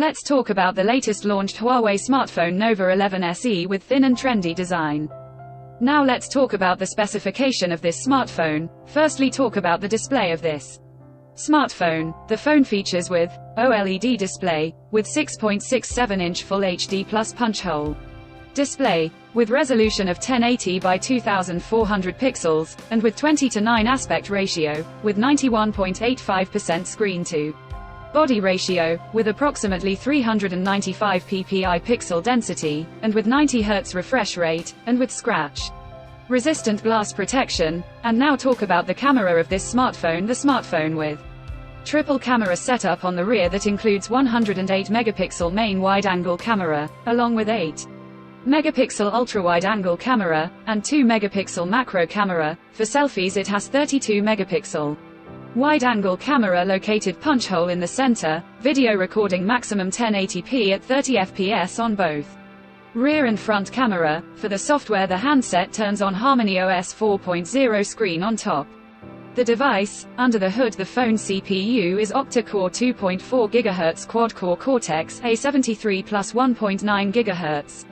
Let's talk about the latest launched Huawei smartphone Nova 11 SE with thin and trendy design. Now let's talk about the specification of this smartphone. Firstly, talk about the display of this smartphone. The phone features with OLED display, with 6.67-inch Full HD Plus punch hole display, with resolution of 1080 by 2400 pixels, and with 20:9 aspect ratio, with 91.85% screen to body ratio, with approximately 395 ppi pixel density, and with 90 Hz refresh rate, and with scratch-resistant glass protection. And now talk about the camera of this smartphone. The smartphone with triple camera setup on the rear that includes 108 megapixel main wide-angle camera, along with 8 megapixel ultra-wide-angle camera, and 2 megapixel macro camera. For selfies it has 32 megapixel wide-angle camera located punch hole in the center, video recording maximum 1080p at 30 fps on both rear and front camera. For the software, the handset turns on Harmony OS 4.0 screen on top. The device, under the hood, the phone CPU is octa-core 2.4 GHz quad-core Cortex A73 plus 1.9 GHz.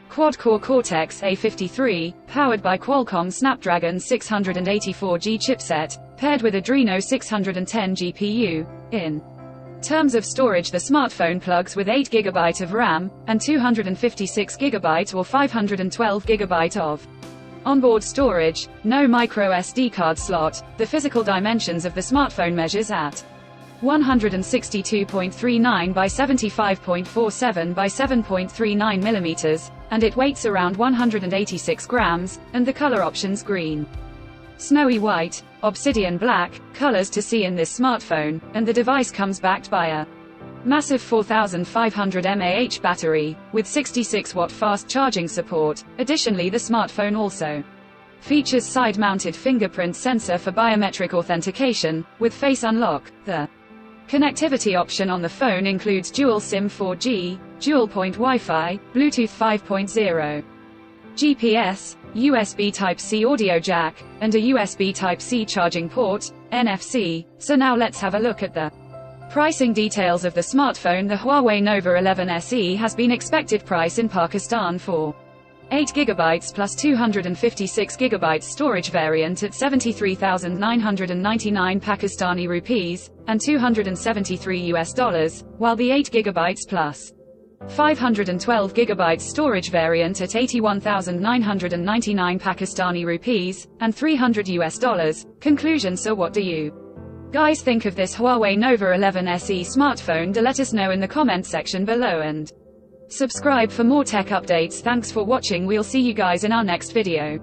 Quad-core Cortex A53, powered by Qualcomm Snapdragon 684G chipset, paired with Adreno 610 GPU. In terms of storage, the smartphone plugs with 8 GB of RAM, and 256 GB or 512 GB of onboard storage. No micro SD card slot. The physical dimensions of the smartphone measures at 162.39 by 75.47 by 7.39 mm, and it weighs around 186 grams, and the color options green, snowy white, obsidian black, colors to see in this smartphone, and the device comes backed by a massive 4500 mAh battery, with 66-watt fast charging support. Additionally, the smartphone also features side-mounted fingerprint sensor for biometric authentication, with face unlock. The connectivity option on the phone includes dual SIM 4G, dual-point Wi-Fi, Bluetooth 5.0, GPS, USB Type-C audio jack, and a USB Type-C charging port, NFC. So now let's have a look at the pricing details of the smartphone. The Huawei Nova 11 SE has been expected price in Pakistan for 8 GB plus 256 GB storage variant at 73,999 Pakistani rupees, and $273, while the 8 GB plus 512 GB storage variant at 81,999 Pakistani rupees, and $300. Conclusion: so what do you guys think of this Huawei Nova 11 SE smartphone? Do let us know in the comment section below, and subscribe for more tech updates. Thanks for watching. We'll see you guys in our next video.